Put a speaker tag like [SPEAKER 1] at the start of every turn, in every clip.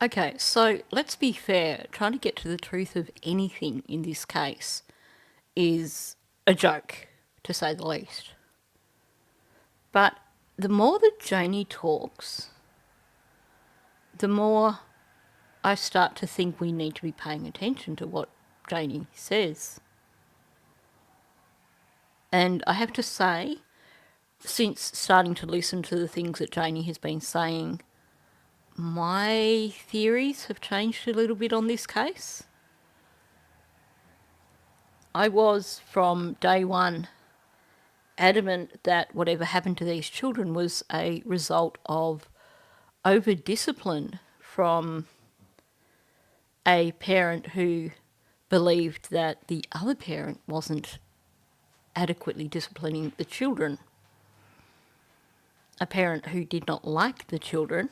[SPEAKER 1] Okay, so let's be fair. Trying to get to the truth of anything in this case is a joke, to say the least. But the more that Janie talks, the more I start to think we need to be paying attention to what Janie says. And I have to say, since starting to listen to the things that Janie has been saying, my theories have changed a little bit on this case. I was, from day one, adamant that whatever happened to these children was a result of over-discipline from a parent who believed that the other parent wasn't adequately disciplining the children. A parent who did not like the children,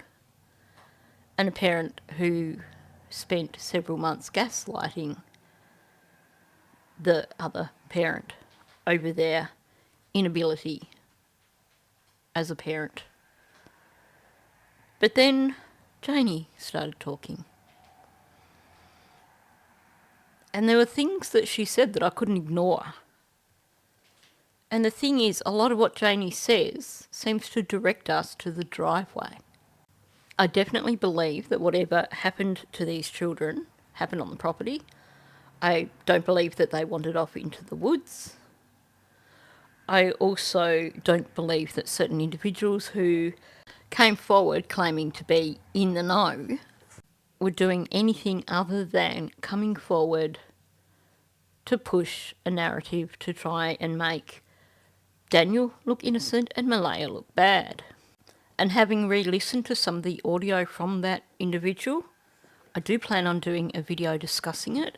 [SPEAKER 1] and a parent who spent several months gaslighting the other parent over their inability as a parent. But then Janie started talking. And there were things that she said that I couldn't ignore. And the thing is, a lot of what Janie says seems to direct us to the driveway. I definitely believe that whatever happened to these children happened on the property. I don't believe that they wandered off into the woods. I also don't believe that certain individuals who came forward claiming to be in the know were doing anything other than coming forward to push a narrative to try and make Daniel look innocent and Malaya look bad. And having re-listened to some of the audio from that individual, I do plan on doing a video discussing it,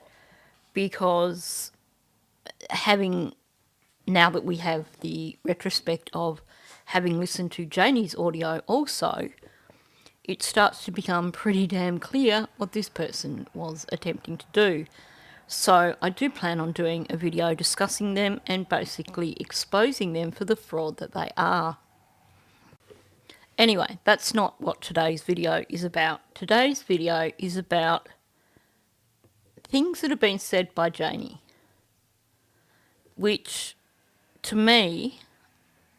[SPEAKER 1] because now that we have the retrospect of having listened to Janie's audio also, it starts to become pretty damn clear what this person was attempting to do. So I do plan on doing a video discussing them and basically exposing them for the fraud that they are. Anyway, that's not what today's video is about. Today's video is about things that have been said by Janie, which to me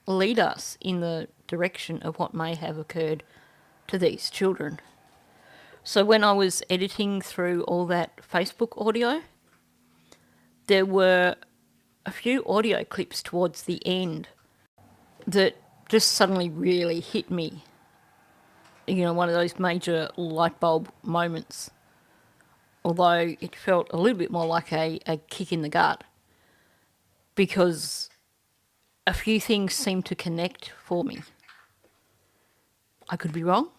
[SPEAKER 1] lead us in the direction of what may have occurred to these children. So when I was editing through all that Facebook audio, there were a few audio clips towards the end that just suddenly really hit me. You know, one of those major light bulb moments. Although it felt a little bit more like a kick in the gut, because a few things seemed to connect for me. I could be wrong.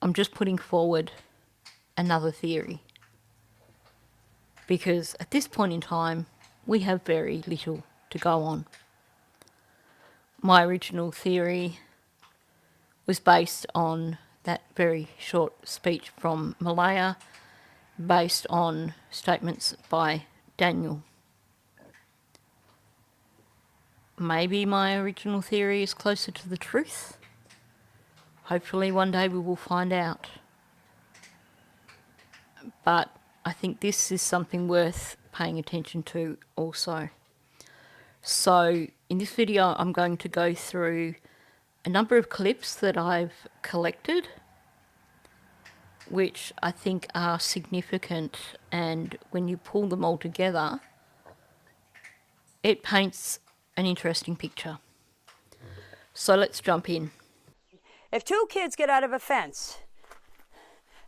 [SPEAKER 1] I'm just putting forward another theory, because at this point in time, we have very little to go on. My original theory was based on that very short speech from Malaya, based on statements by Daniel. Maybe my original theory is closer to the truth. Hopefully one day we will find out. But I think this is something worth paying attention to also. So in this video, I'm going to go through a number of clips that I've collected, which I think are significant, and when you pull them all together, it paints an interesting picture. So let's jump in.
[SPEAKER 2] If two kids get out of a fence,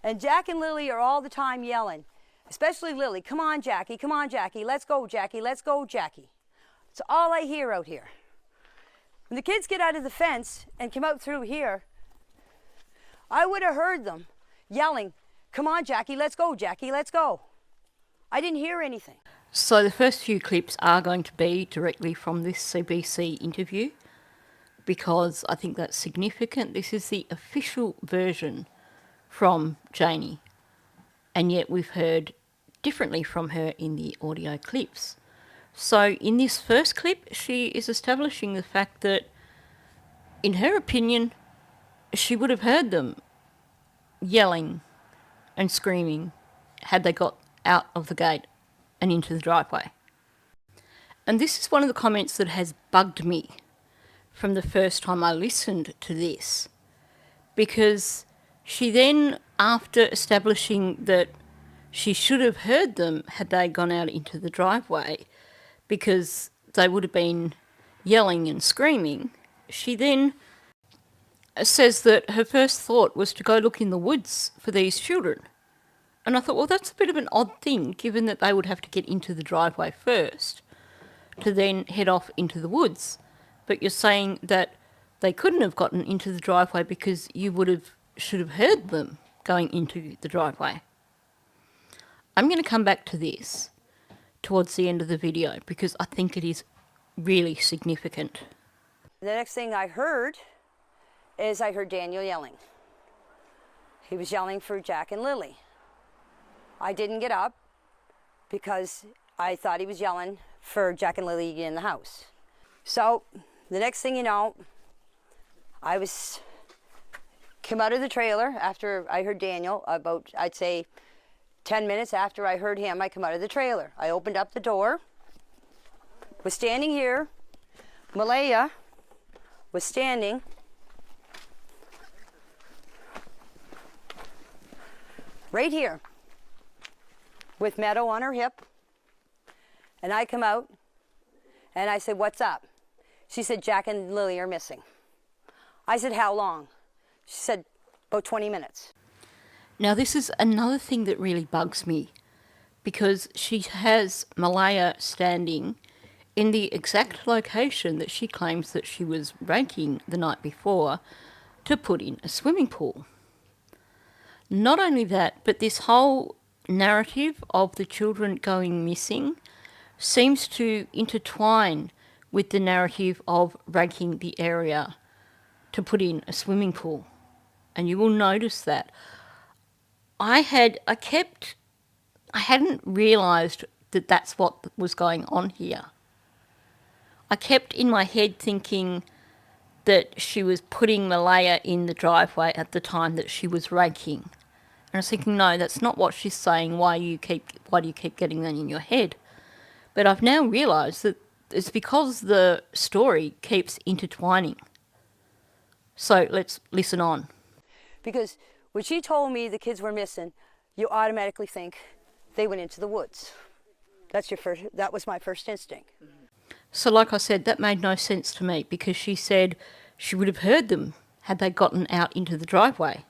[SPEAKER 2] and Jack and Lily are all the time yelling, especially Lily, come on, Jackie, let's go, Jackie, let's go, Jackie. It's all I hear out here. When the kids get out of the fence and come out through here, I would have heard them yelling, come on, Jackie, let's go, Jackie, let's go. I didn't hear anything.
[SPEAKER 1] So the first few clips are going to be directly from this CBC interview, because I think that's significant. This is the official version from Janie, and yet we've heard differently from her in the audio clips. So in this first clip, she is establishing the fact that, in her opinion, she would have heard them yelling and screaming had they got out of the gate and into the driveway. And this is one of the comments that has bugged me from the first time I listened to this, because she then, after establishing that she should have heard them had they gone out into the driveway because they would have been yelling and screaming, she then says that her first thought was to go look in the woods for these children. And I thought, well, that's a bit of an odd thing, given that they would have to get into the driveway first to then head off into the woods. But you're saying that they couldn't have gotten into the driveway because you should have heard them going into the driveway. I'm going to come back to this towards the end of the video because I think it is really significant.
[SPEAKER 2] The next thing I heard is I heard Daniel yelling. He was yelling for Jack and Lily. I didn't get up because I thought he was yelling for Jack and Lily in the house. So the next thing you know, I came out of the trailer after I heard Daniel, about, I'd say, 10 minutes after I heard him, I come out of the trailer. I opened up the door, was standing here. Malaya was standing right here with Meadow on her hip. And I come out and I said, "What's up?" She said, "Jack and Lily are missing." I said, "How long?" She said, "About 20 minutes.
[SPEAKER 1] Now, this is another thing that really bugs me, because she has Malaya standing in the exact location that she claims that she was raking the night before to put in a swimming pool. Not only that, but this whole narrative of the children going missing seems to intertwine with the narrative of raking the area to put in a swimming pool. And you will notice that I hadn't realised that that's what was going on here. I kept in my head thinking that she was putting Malaya in the driveway at the time that she was raking. And I was thinking, no, that's not what she's saying. Why do you keep getting that in your head? But I've now realised that it's because the story keeps intertwining. So let's listen on.
[SPEAKER 2] Because when she told me the kids were missing, you automatically think they went into the woods. That was my first instinct.
[SPEAKER 1] So like I said, that made no sense to me, because she said she would have heard them had they gotten out into the driveway.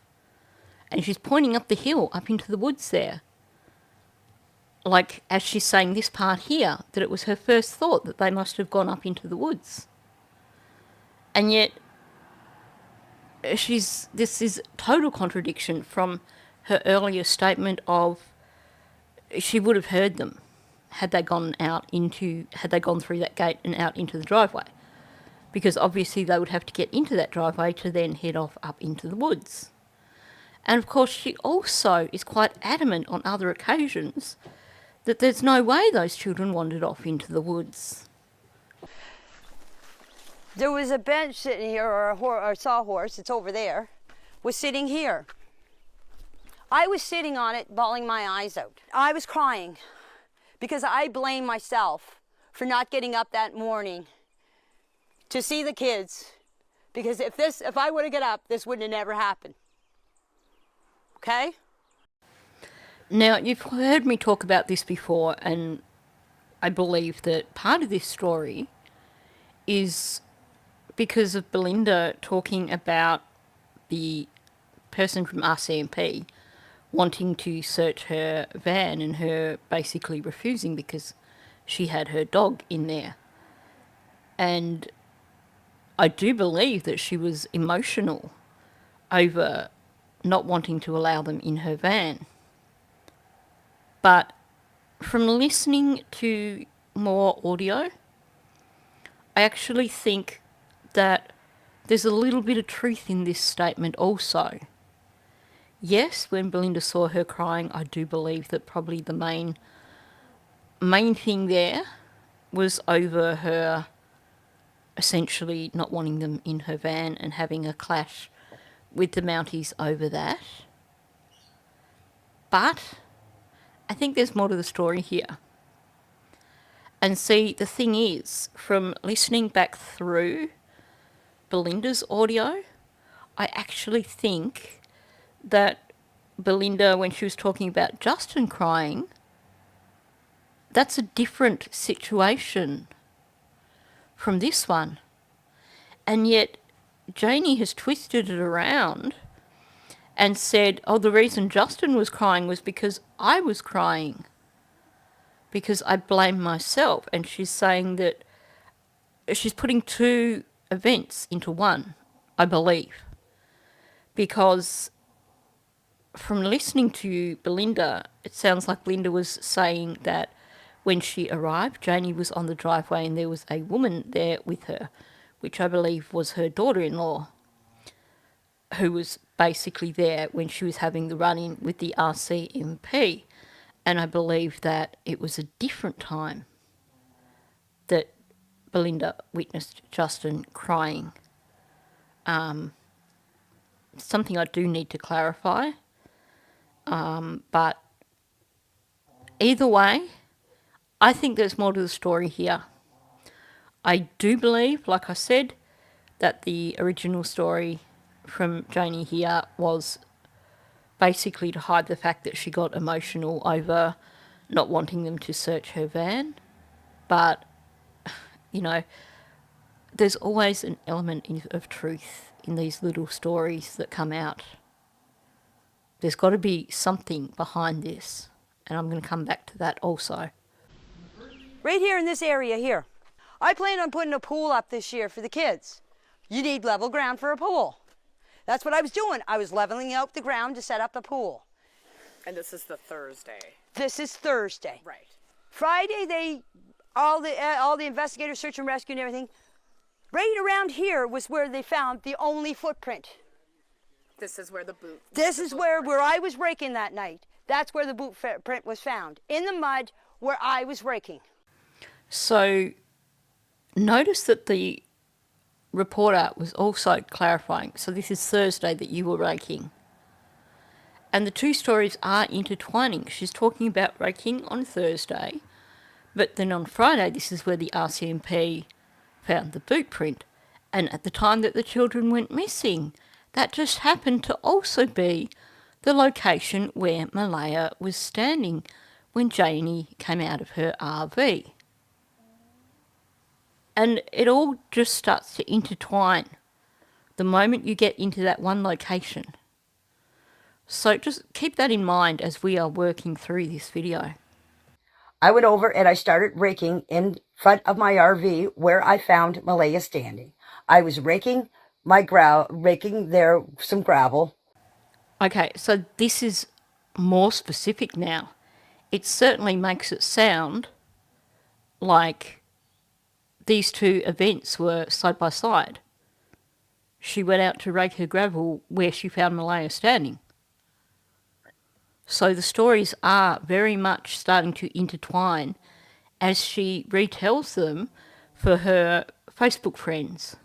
[SPEAKER 1] And she's pointing up the hill, up into the woods there. Like, as she's saying this part here, that it was her first thought that they must have gone up into the woods. And yet, this is total contradiction from her earlier statement of she would have heard them had they gone through that gate and out into the driveway. Because obviously they would have to get into that driveway to then head off up into the woods. And of course, she also is quite adamant on other occasions that there's no way those children wandered off into the woods.
[SPEAKER 2] There was a bench sitting here, or a sawhorse, it's over there, was sitting here. I was sitting on it, bawling my eyes out. I was crying because I blame myself for not getting up that morning to see the kids. Because if I would have got up, this wouldn't have never happened. Okay?
[SPEAKER 1] Now, you've heard me talk about this before, and I believe that part of this story is because of Belinda talking about the person from RCMP wanting to search her van and her basically refusing because she had her dog in there. And I do believe that she was emotional over not wanting to allow them in her van. But from listening to more audio, I actually think that there's a little bit of truth in this statement also. Yes, when Belinda saw her crying, I do believe that probably the main thing there was over her essentially not wanting them in her van and having a clash with the Mounties over that. But I think there's more to the story here. And see, the thing is, from listening back through Belinda's audio, I actually think that Belinda, when she was talking about Justin crying, that's a different situation from this one. And yet Janie has twisted it around and said, oh, the reason Justin was crying was because I was crying, because I blame myself. And she's saying that she's putting two events into one, I believe. Because from listening to Belinda, it sounds like Belinda was saying that when she arrived, Janie was on the driveway and there was a woman there with her, which I believe was her daughter-in-law, who was basically there when she was having the run-in with the RCMP. And I believe that it was a different time that Belinda witnessed Justin crying. Something I do need to clarify. But either way, I think there's more to the story here. I do believe, like I said, that the original story from Janie here was basically to hide the fact that she got emotional over not wanting them to search her van. But, you know, there's always an element of truth in these little stories that come out. There's got to be something behind this, and I'm going to come back to that also.
[SPEAKER 2] Right here in this area here. I plan on putting a pool up this year for the kids. You need level ground for a pool. That's what I was doing. I was leveling out the ground to set up a pool.
[SPEAKER 3] And this is the Thursday.
[SPEAKER 2] This is Thursday.
[SPEAKER 3] Right.
[SPEAKER 2] Friday, all the investigators, search and rescue and everything, right around here was where they found the only footprint.
[SPEAKER 3] This is where the boot.
[SPEAKER 2] This is where I was raking that night. That's where the boot print was found, in the mud where I was raking.
[SPEAKER 1] So notice that the reporter was also clarifying. So this is Thursday that you were raking. And the two stories are intertwining. She's talking about raking on Thursday, but then on Friday, this is where the RCMP found the boot print. And at the time that the children went missing, that just happened to also be the location where Malaya was standing when Janie came out of her RV. And it all just starts to intertwine the moment you get into that one location. So just keep that in mind as we are working through this video.
[SPEAKER 4] I went over and I started raking in front of my RV where I found Malaya standing. I was raking there some gravel.
[SPEAKER 1] Okay, so this is more specific now. It certainly makes it sound like these two events were side by side. She went out to rake her gravel where she found Malaya standing. So the stories are very much starting to intertwine as she retells them for her Facebook friends.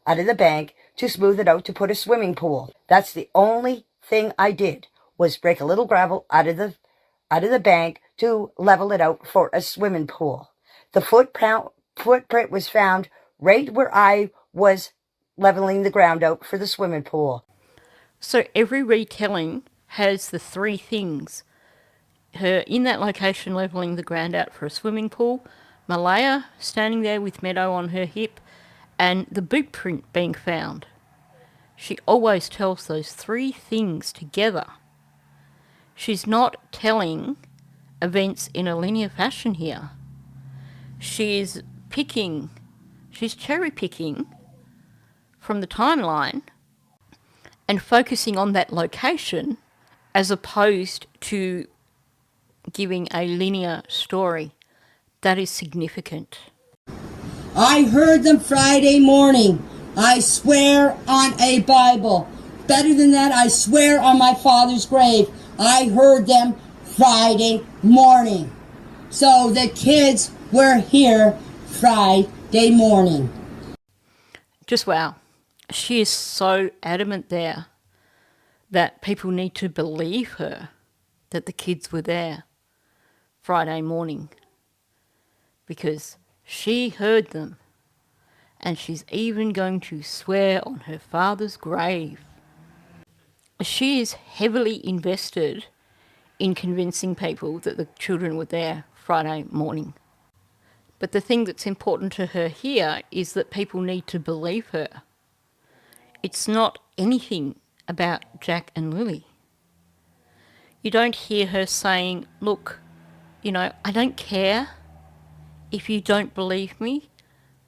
[SPEAKER 4] Out of the bank to smooth it out to put a swimming pool. That's the only thing I did, was break a little gravel out of the bank to level it out for a swimming pool. The footprint was found right where I was leveling the ground out for the swimming pool.
[SPEAKER 1] So every retelling has the three things. Her in that location levelling the ground out for a swimming pool, Malaya standing there with Meadow on her hip, and the boot print being found. She always tells those three things together. She's not telling events in a linear fashion here. She's cherry picking from the timeline and focusing on that location as opposed to giving a linear story. That is significant.
[SPEAKER 5] I heard them Friday morning. I swear on a Bible. Better than that, I swear on my father's grave. I heard them Friday morning. So the kids were here Friday morning.
[SPEAKER 1] Just wow. She is so adamant there that people need to believe her that the kids were there Friday morning, because she heard them, and she's even going to swear on her father's grave. She is heavily invested in convincing people that the children were there Friday morning. But the thing that's important to her here is that people need to believe her. It's not anything about Jack and Lily. You don't hear her saying, look, I don't care if you don't believe me.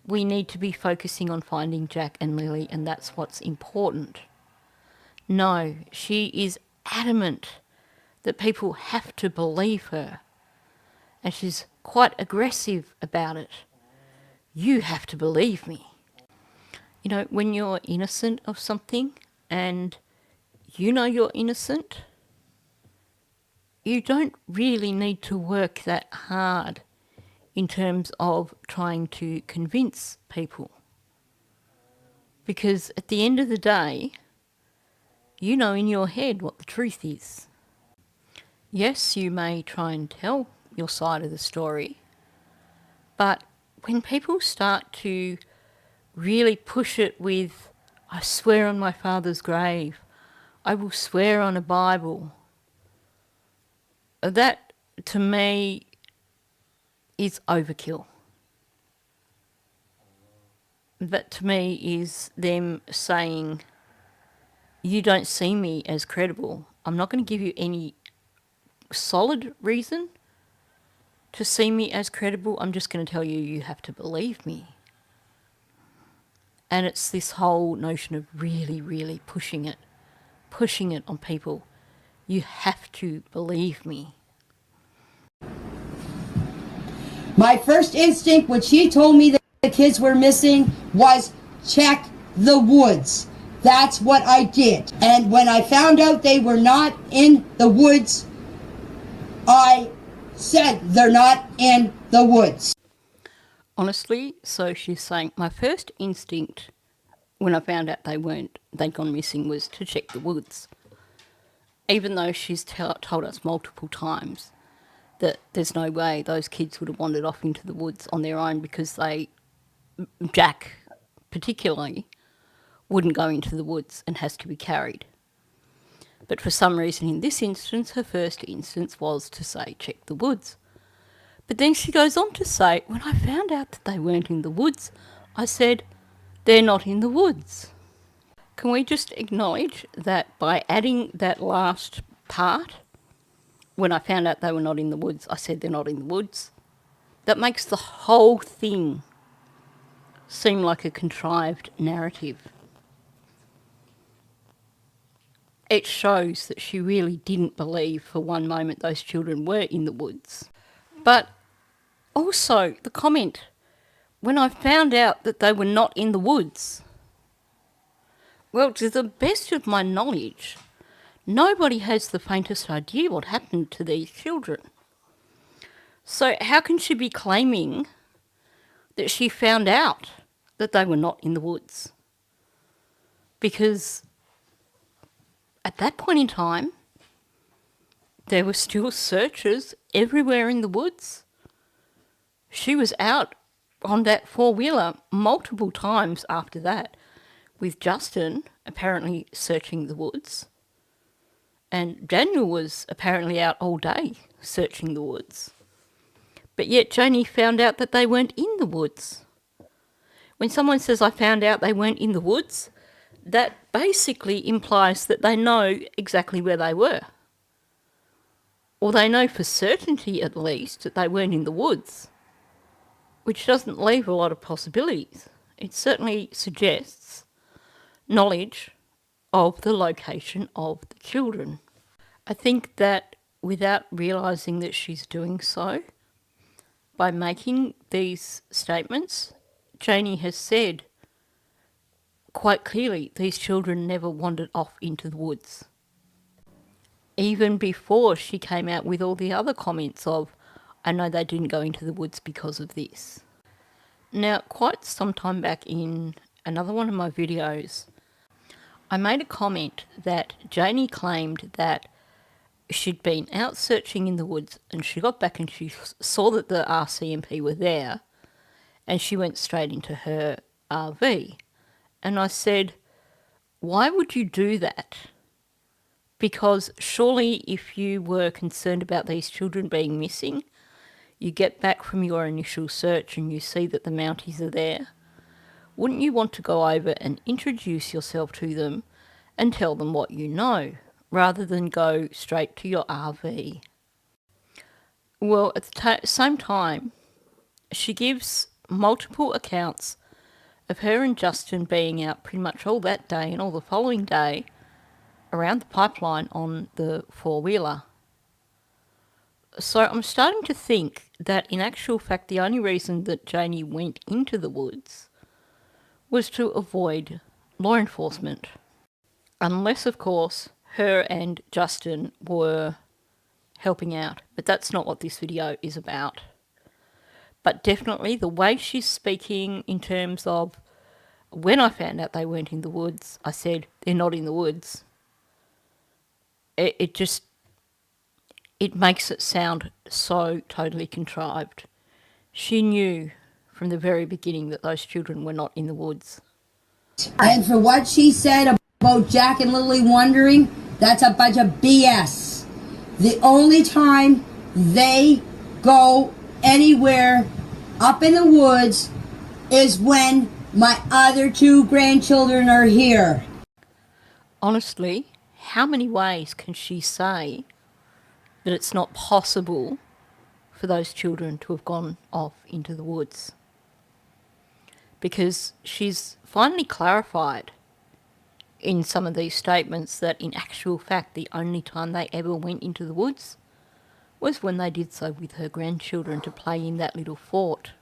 [SPEAKER 1] We need to be focusing on finding Jack and Lily, and that's what's important. No, she is adamant that people have to believe her. And she's quite aggressive about it. You have to believe me. When you're innocent of something and you know you're innocent, you don't really need to work that hard in terms of trying to convince people. Because at the end of the day, you know in your head what the truth is. Yes, you may try and tell your side of the story, but when people start to really push it with, I swear on my father's grave, I will swear on a Bible, that to me is overkill. That to me is them saying, you don't see me as credible. I'm not going to give you any solid reason to see me as credible. I'm just going to tell you, you have to believe me. And it's this whole notion of really, really pushing it on people. You have to believe me.
[SPEAKER 5] My first instinct when she told me that the kids were missing was check the woods. That's what I did. And when I found out they were not in the woods, I said they're not in the woods.
[SPEAKER 1] Honestly, so she's saying, my first instinct when I found out they'd gone missing was to check the woods. Even though she's told us multiple times that there's no way those kids would have wandered off into the woods on their own, because Jack particularly, wouldn't go into the woods and has to be carried. But for some reason in this instance, her first instance was to say, check the woods. But then she goes on to say, when I found out that they weren't in the woods, I said, they're not in the woods. Can we just acknowledge that by adding that last part, when I found out they were not in the woods, I said they're not in the woods, that makes the whole thing seem like a contrived narrative. It shows that she really didn't believe for one moment those children were in the woods. But also the comment, when I found out that they were not in the woods. Well, to the best of my knowledge, nobody has the faintest idea what happened to these children. So how can she be claiming that she found out that they were not in the woods? Because at that point in time, there were still searchers everywhere in the woods. She was out on that four-wheeler multiple times after that, with Justin apparently searching the woods. And Daniel was apparently out all day searching the woods. But yet Janie found out that they weren't in the woods. When someone says, I found out they weren't in the woods, that basically implies that they know exactly where they were. Or they know for certainty, at least, that they weren't in the woods, which doesn't leave a lot of possibilities. It certainly suggests knowledge of the location of the children. I think that without realising that she's doing so, by making these statements, Janie has said quite clearly these children never wandered off into the woods. Even before she came out with all the other comments of, I know they didn't go into the woods because of this. Now, quite some time back in another one of my videos, I made a comment that Janie claimed that she'd been out searching in the woods and she got back and she saw that the RCMP were there and she went straight into her RV. And I said, why would you do that? Because surely if you were concerned about these children being missing, you get back from your initial search and you see that the Mounties are there, wouldn't you want to go over and introduce yourself to them and tell them what you know, rather than go straight to your RV? Well, at the same time, she gives multiple accounts of her and Justin being out pretty much all that day and all the following day around the pipeline on the four-wheeler. So I'm starting to think that in actual fact the only reason that Janie went into the woods was to avoid law enforcement. Unless, of course, her and Justin were helping out. But that's not what this video is about. But definitely the way she's speaking in terms of when I found out they weren't in the woods, I said, they're not in the woods. It makes it sound so totally contrived. She knew from the very beginning that those children were not in the woods.
[SPEAKER 5] And for what she said about Jack and Lily wandering, that's a bunch of BS. The only time they go anywhere up in the woods is when my other two grandchildren are here.
[SPEAKER 1] Honestly, how many ways can she say that it's not possible for those children to have gone off into the woods? Because she's finally clarified in some of these statements that in actual fact the only time they ever went into the woods was when they did so with her grandchildren to play in that little fort.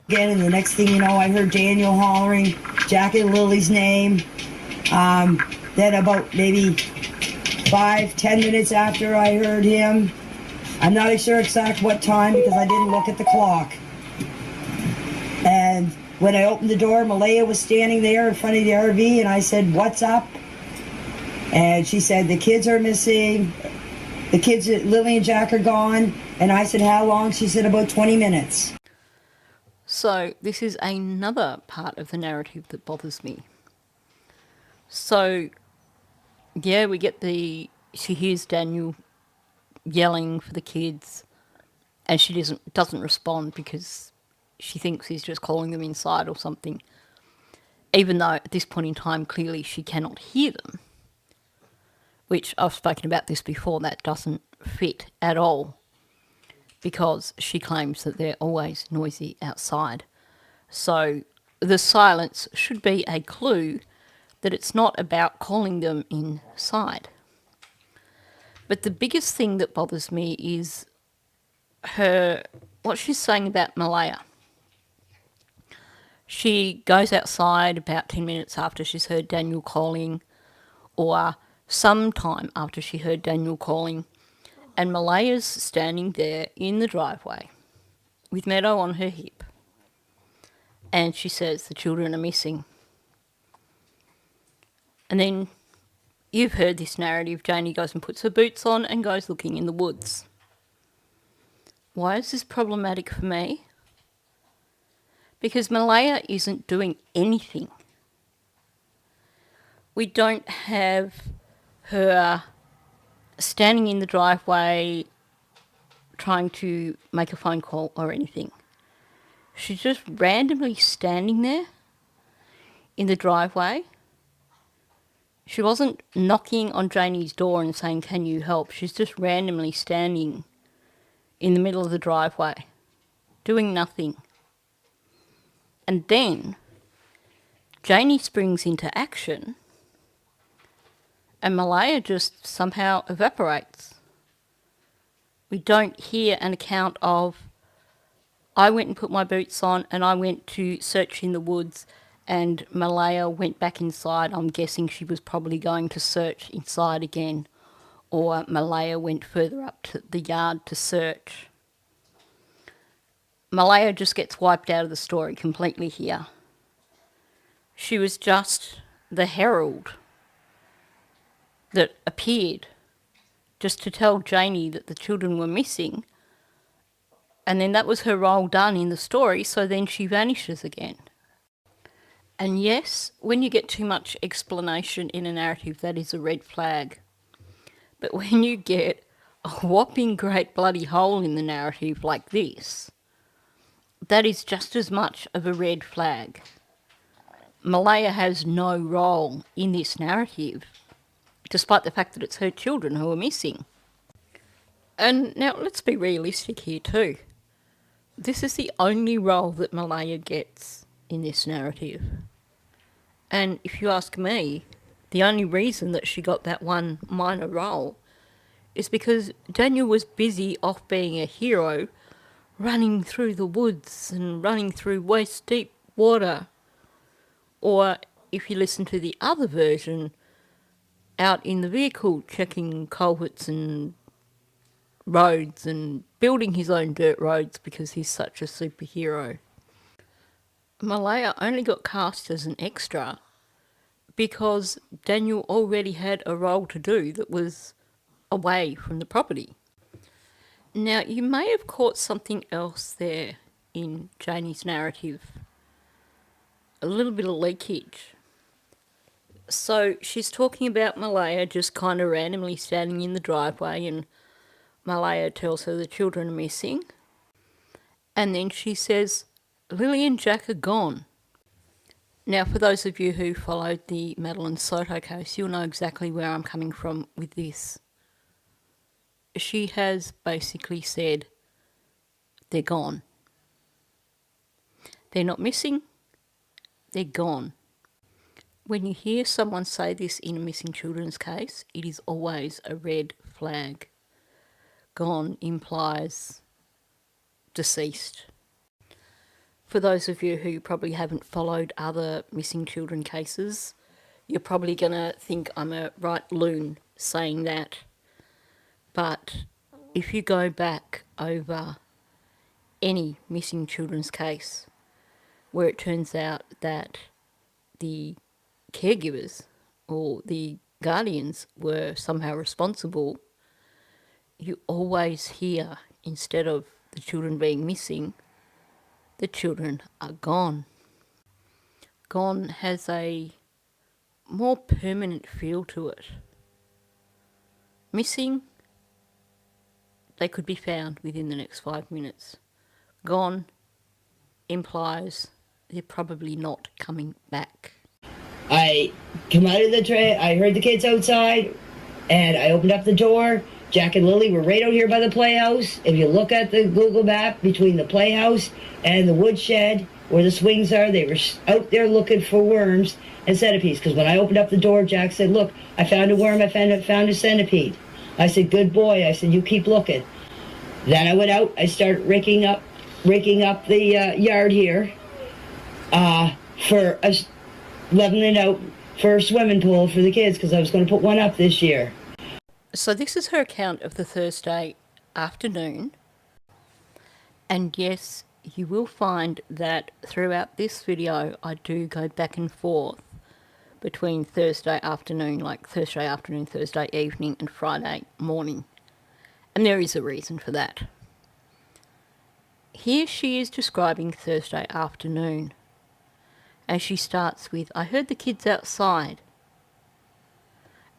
[SPEAKER 4] Again, and the next thing you know, I heard Daniel hollering Jack and Lily's name. Then about maybe 5-10 minutes after I heard him, I'm not sure exact what time because I didn't look at the clock. And when I opened the door, Malaya was standing there in front of the RV, and I said, "What's up?" And she said, "The kids are missing. The kids, Lily and Jack, are gone." And I said, "How long?" She said, "About 20 minutes.
[SPEAKER 1] So this is another part of the narrative that bothers me. So, yeah, we get she hears Daniel yelling for the kids and she doesn't respond because she thinks he's just calling them inside or something, even though at this point in time clearly she cannot hear them, which I've spoken about this before, that doesn't fit at all because she claims that they're always noisy outside. So the silence should be a clue that it's not about calling them inside. But the biggest thing that bothers me is what she's saying about Malaya. She goes outside about 10 minutes after she's heard Daniel calling, or sometime after she heard Daniel calling, and Malaya's standing there in the driveway with Meadow on her hip. And she says the children are missing. And then you've heard this narrative. Janie goes and puts her boots on and goes looking in the woods. Why is this problematic for me? Because Malaya isn't doing anything. We don't have her standing in the driveway trying to make a phone call or anything. She's just randomly standing there in the driveway. She wasn't knocking on Janie's door and saying, "Can you help?" She's just randomly standing in the middle of the driveway, doing nothing. And then Janie springs into action and Malaya just somehow evaporates. We don't hear an account of, I went and put my boots on and I went to search in the woods and Malaya went back inside. I'm guessing she was probably going to search inside again, or Malaya went further up to the yard to search. Malaya just gets wiped out of the story completely here. She was just the herald that appeared just to tell Janie that the children were missing, and then that was her role done in the story, so then she vanishes again. And yes, when you get too much explanation in a narrative, that is a red flag. But when you get a whopping great bloody hole in the narrative like this, that is just as much of a red flag. Malaya has no role in this narrative, despite the fact that it's her children who are missing. And now let's be realistic here too. This is the only role that Malaya gets in this narrative. And if you ask me, the only reason that she got that one minor role is because Daniel was busy off being a hero, running through the woods and running through waist deep water. Or if you listen to the other version, out in the vehicle checking culverts and roads and building his own dirt roads because he's such a superhero. Malaya only got cast as an extra because Daniel already had a role to do that was away from the property. Now, you may have caught something else there in Janie's narrative. A little bit of leakage. So she's talking about Malaya just kind of randomly standing in the driveway, and Malaya tells her the children are missing. And then she says, Lily and Jack are gone. Now, for those of you who followed the Madeline Soto case, you'll know exactly where I'm coming from with this. She has basically said they're gone. They're not missing, they're gone. When you hear someone say this in a missing children's case, it is always a red flag. Gone implies deceased. For those of you who probably haven't followed other missing children cases, you're probably going to think I'm a right loon saying that. But if you go back over any missing children's case where it turns out that the caregivers or the guardians were somehow responsible, you always hear, instead of the children being missing, the children are gone. Gone has a more permanent feel to it. Missing, they could be found within the next 5 minutes. Gone implies they're probably not coming back.
[SPEAKER 5] I come out of the tray, I heard the kids outside, and I opened up the door. Jack and Lily were right out here by the playhouse. If you look at the Google map between the playhouse and the woodshed where the swings are, they were out there looking for worms and centipedes. Because when I opened up the door, Jack said, look, I found a worm, I found a centipede. I said, good boy. I said, you keep looking. Then I went out, I started raking up the yard here for leveling out for a swimming pool for the kids because I was going to put one up this year.
[SPEAKER 1] So this is her account of the Thursday afternoon. And yes, you will find that throughout this video, I do go back and forth between Thursday afternoon, like Thursday afternoon, Thursday evening, and Friday morning. And there is a reason for that. Here she is describing Thursday afternoon. And she starts with, I heard the kids outside.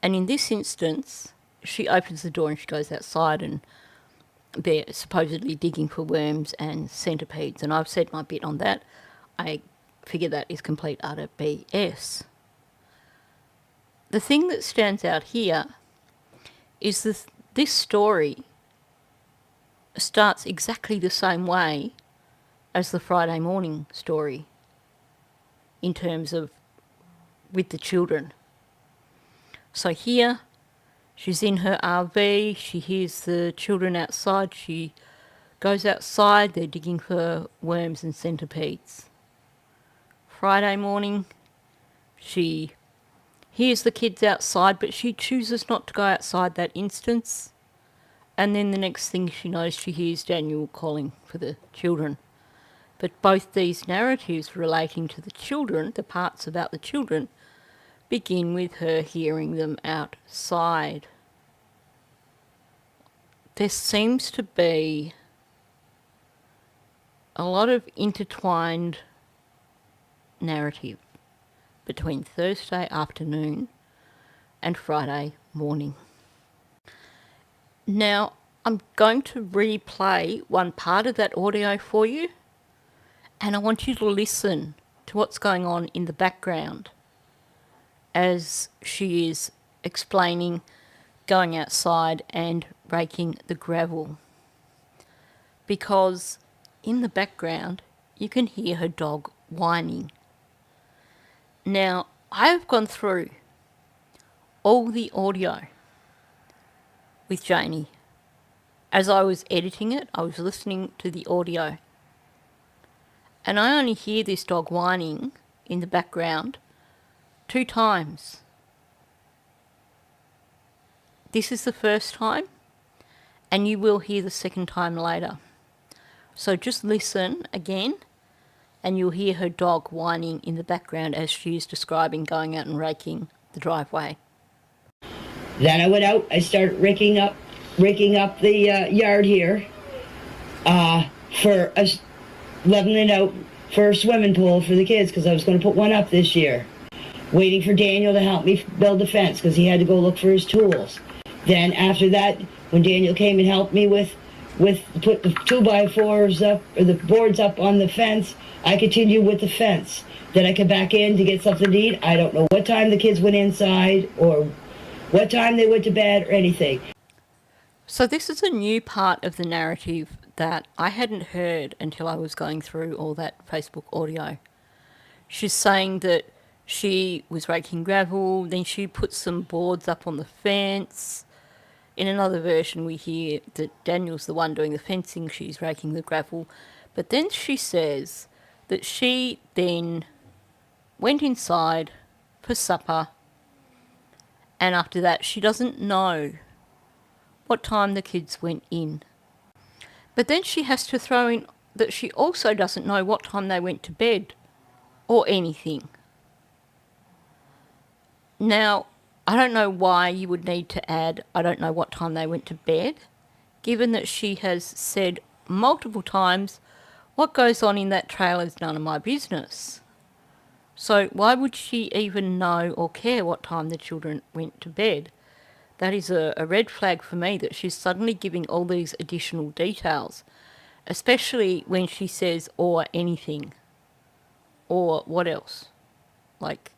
[SPEAKER 1] And in this instance, she opens the door and she goes outside, and they're supposedly digging for worms and centipedes. And I've said my bit on that. I figure that is complete utter BS. The thing that stands out here is this story starts exactly the same way as the Friday morning story in terms of with the children. So here, she's in her RV, she hears the children outside, she goes outside, they're digging for worms and centipedes. Friday morning, she hears the kids outside, but she chooses not to go outside that instance. And then the next thing she knows, she hears Daniel calling for the children. But both these narratives relating to the children, the parts about the children, begin with her hearing them outside. there seems to be a lot of intertwined narrative between Thursday afternoon and Friday morning. Now, I'm going to replay one part of that audio for you, and I want you to listen to what's going on in the background as she is explaining going outside and raking the gravel. Because in the background, you can hear her dog whining. Now, I've gone through all the audio with Janie. As I was editing it, I was listening to the audio. And I only hear this dog whining in the background 2 times. This is the first time, and you will hear the second time later. So just listen again, and you'll hear her dog whining in the background as she is describing going out and raking the driveway.
[SPEAKER 5] Then I went out, I started raking up the yard here for leveling it out for a swimming pool for the kids, because I was going to put one up this year. Waiting for Daniel to help me build the fence because he had to go look for his tools. Then after that, when Daniel came and helped me with put the 2x4s up, or the boards up on the fence, I continued with the fence. Then I come back in to get something to eat. I don't know what time the kids went inside or what time they went to bed or anything.
[SPEAKER 1] So this is a new part of the narrative that I hadn't heard until I was going through all that Facebook audio. She's saying that she was raking gravel, then she put some boards up on the fence. In another version, we hear that Daniel's the one doing the fencing, she's raking the gravel. But then she says that she then went inside for supper, and after that she doesn't know what time the kids went in. But then she has to throw in that she also doesn't know what time they went to bed or anything. Now, I don't know why you would need to add, I don't know what time they went to bed, given that she has said multiple times, what goes on in that trailer is none of my business. So why would she even know or care what time the children went to bed? That is a red flag for me, that she's suddenly giving all these additional details, especially when she says, or anything. Or what else? Like,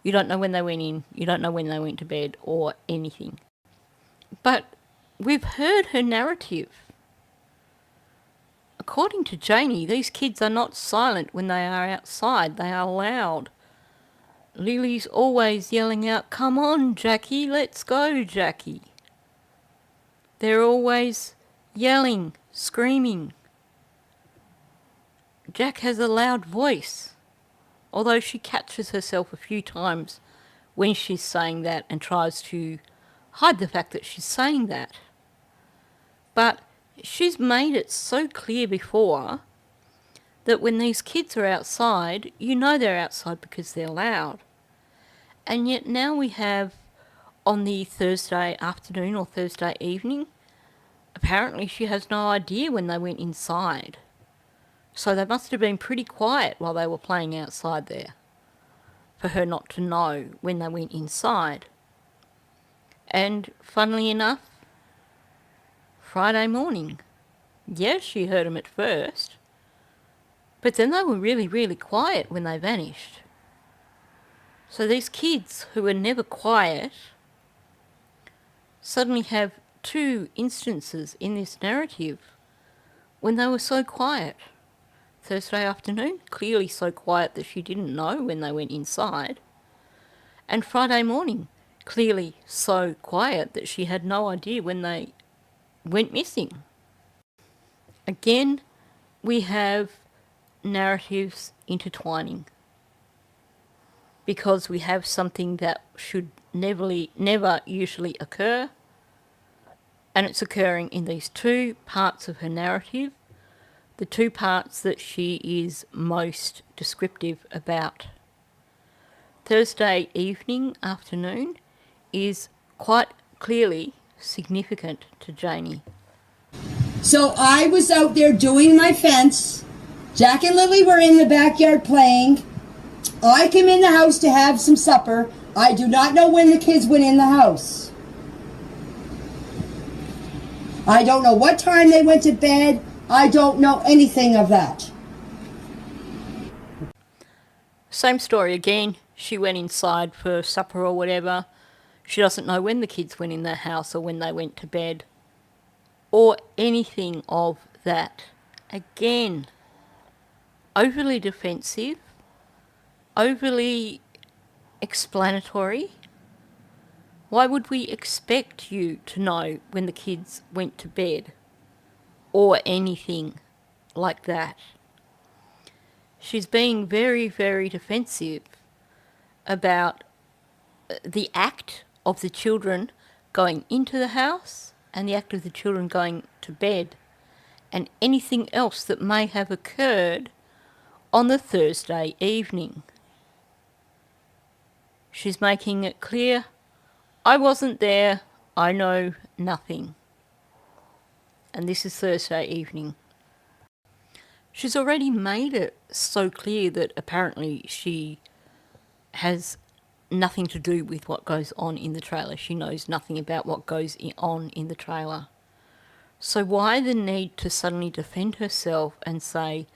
[SPEAKER 1] you don't know when they went in, you don't know when they went to bed, or anything. But we've heard her narrative. According to Janie, these kids are not silent when they are outside, they are loud. Lily's always yelling out, "Come on, Jackie, let's go, Jackie." They're always yelling, screaming. Jack has a loud voice, although she catches herself a few times when she's saying that and tries to hide the fact that she's saying that. But she's made it so clear before that when these kids are outside, you know they're outside because they're loud. And yet now we have, on the Thursday afternoon or Thursday evening, apparently she has no idea when they went inside. So they must have been pretty quiet while they were playing outside there, for her not to know when they went inside. And funnily enough, Friday morning, yes, she heard them at first, but then they were really, really quiet when they vanished. So these kids who were never quiet suddenly have 2 instances in this narrative when they were so quiet. Thursday afternoon, clearly so quiet that she didn't know when they went inside. And Friday morning, clearly so quiet that she had no idea when they went missing. Again, we have narratives intertwining, because we have something that should never usually occur, and it's occurring in these 2 parts of her narrative, the 2 parts that she is most descriptive about. Thursday evening, afternoon is quite clearly significant to Janie.
[SPEAKER 5] So I was out there doing my fence. Jack and Lily were in the backyard playing. I came in the house to have some supper. I do not know when the kids went in the house. I don't know what time they went to bed. I don't know anything of that.
[SPEAKER 1] Same story again. She went inside for supper or whatever. She doesn't know when the kids went in the house or when they went to bed. Or anything of that. Again, overly defensive, overly explanatory. Why would we expect you to know when the kids went to bed? Or anything like that. She's being very, very defensive about the act of the children going into the house and the act of the children going to bed and anything else that may have occurred on the Thursday evening. She's making it clear, I wasn't there, I know nothing. And this is Thursday evening. She's already made it so clear that apparently she has nothing to do with what goes on in the trailer. She knows nothing about what goes on in the trailer. So why the need to suddenly defend herself and say,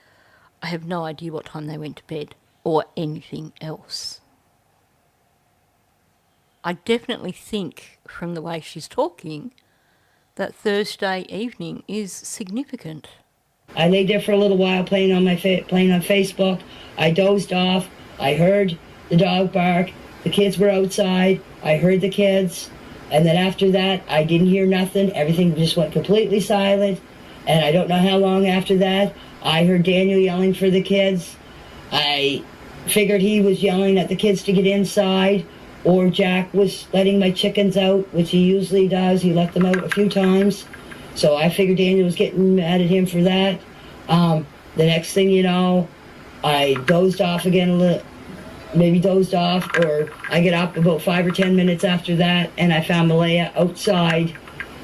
[SPEAKER 1] I have no idea what time they went to bed or anything else? I definitely think from the way she's talking that Thursday evening is significant.
[SPEAKER 5] I laid there for a little while playing on Facebook. I dozed off. I heard the dog bark. The kids were outside. I heard the kids. And then after that, I didn't hear nothing. Everything just went completely silent. And I don't know how long after that, I heard Daniel yelling for the kids. I figured he was yelling at the kids to get inside, or Jack was letting my chickens out, which he usually does. He let them out a few times. So I figured Daniel was getting mad at him for that. The next thing you know, I dozed off again a little, maybe dozed off, or I get up about 5 or 10 minutes after that, and I found Malaya outside,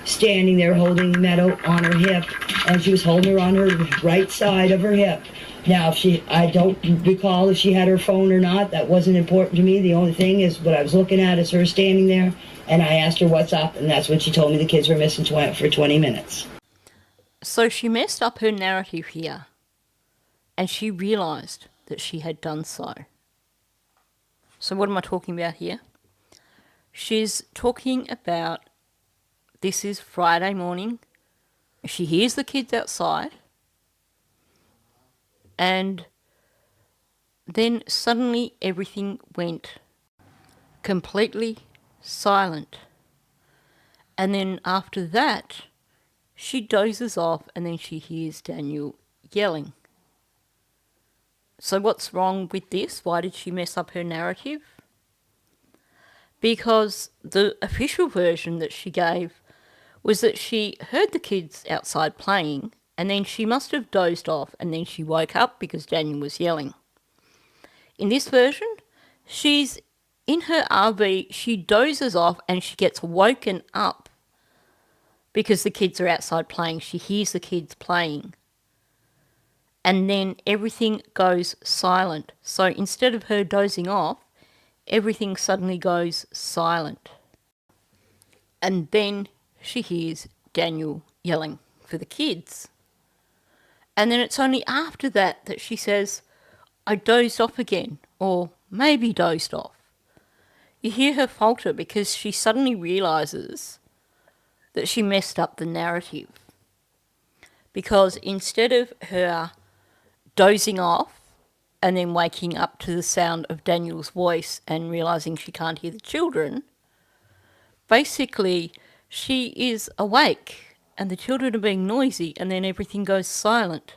[SPEAKER 5] standing there holding Meadow on her hip, and she was holding her on her right side of her hip. Now, I don't recall if she had her phone or not. That wasn't important to me. The only thing is what I was looking at is her standing there, and I asked her what's up, and that's when she told me the kids were missing for 20 minutes.
[SPEAKER 1] So she messed up her narrative here, and she realised that she had done so. So what am I talking about here? She's talking about this is Friday morning. She hears the kids outside, and then suddenly everything went completely silent. And then after that, she dozes off and then she hears Daniel yelling. So what's wrong with this? Why did she mess up her narrative? Because the official version that she gave was that she heard the kids outside playing and then she must have dozed off and then she woke up because Daniel was yelling. In this version, she's in her RV, she dozes off and she gets woken up because the kids are outside playing. She hears the kids playing. And then everything goes silent. So instead of her dozing off, everything suddenly goes silent. And then she hears Daniel yelling for the kids. And then it's only after that that she says, I dozed off again, or maybe dozed off. You hear her falter because she suddenly realises that she messed up the narrative. Because instead of her dozing off and then waking up to the sound of Daniel's voice and realising she can't hear the children, basically she is awake and the children are being noisy and then everything goes silent.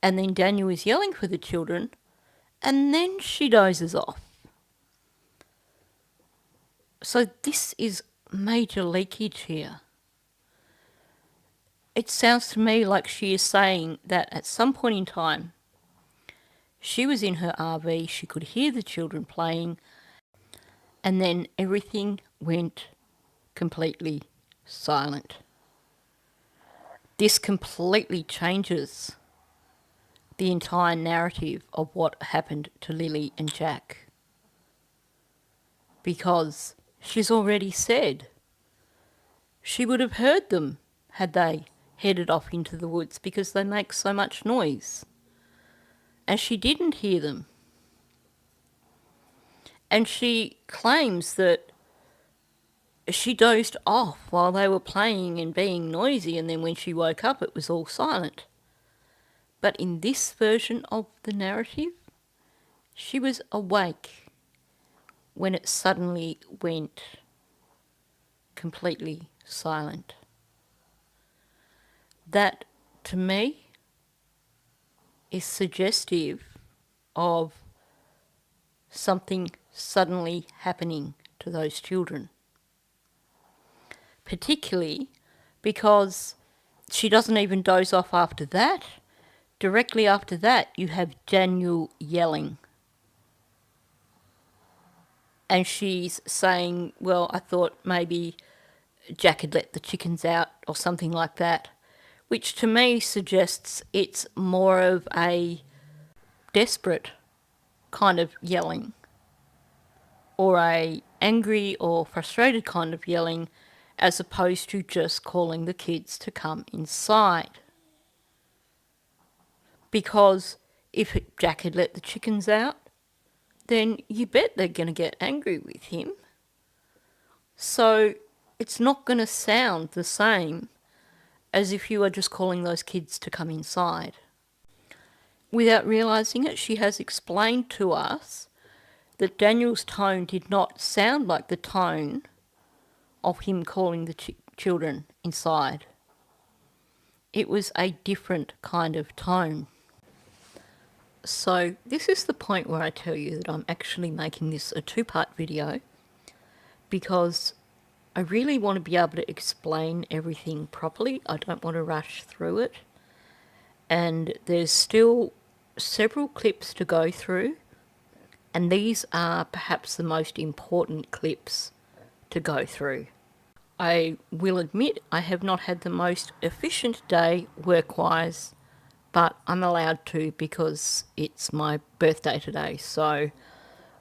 [SPEAKER 1] And then Daniel is yelling for the children and then she dozes off. So this is major leakage here. It sounds to me like she is saying that at some point in time, she was in her RV, she could hear the children playing, and then everything went completely silent. This completely changes the entire narrative of what happened to Lily and Jack. Because she's already said she would have heard them had they headed off into the woods because they make so much noise. And she didn't hear them. And she claims that she dozed off while they were playing and being noisy, and then when she woke up it was all silent. But in this version of the narrative, she was awake when it suddenly went completely silent. That, to me, is suggestive of something suddenly happening to those children. Particularly because she doesn't even doze off after that. Directly after that, you have Daniel yelling. And she's saying, well, I thought maybe Jack had let the chickens out or something like that, which to me suggests it's more of a desperate kind of yelling, or a angry or frustrated kind of yelling, as opposed to just calling the kids to come inside. Because if Jack had let the chickens out, then you bet they're going to get angry with him. So it's not going to sound the same as if you are just calling those kids to come inside. Without realising it, she has explained to us that Daniel's tone did not sound like the tone of him calling the children inside. It was a different kind of tone. So this is the point where I tell you that I'm actually making this a two-part video, because I really want to be able to explain everything properly. I don't want to rush through it. And there's still several clips to go through, and these are perhaps the most important clips to go through. I will admit I have not had the most efficient day work-wise, but I'm allowed to because it's my birthday today. So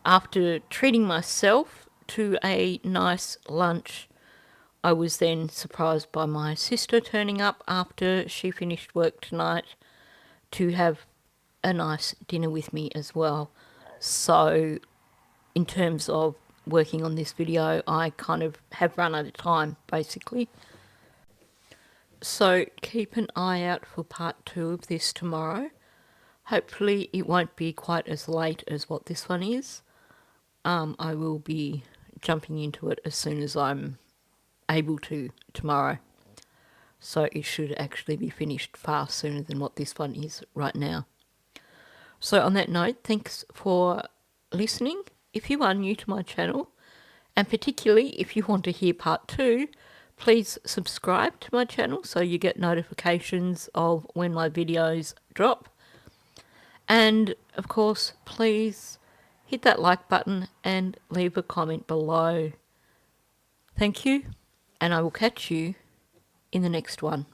[SPEAKER 1] after treating myself to a nice lunch, I was then surprised by my sister turning up after she finished work tonight to have a nice dinner with me as well. So in terms of working on this video, I kind of have run out of time, basically. So keep an eye out for part 2 of this tomorrow. Hopefully it won't be quite as late as what this one is. I will be jumping into it as soon as I'm able to tomorrow. So it should actually be finished far sooner than what this one is right now. So on that note, thanks for listening. If you are new to my channel, and particularly if you want to hear part 2, please subscribe to my channel so you get notifications of when my videos drop. And of course, please hit that like button and leave a comment below. Thank you, and I will catch you in the next one.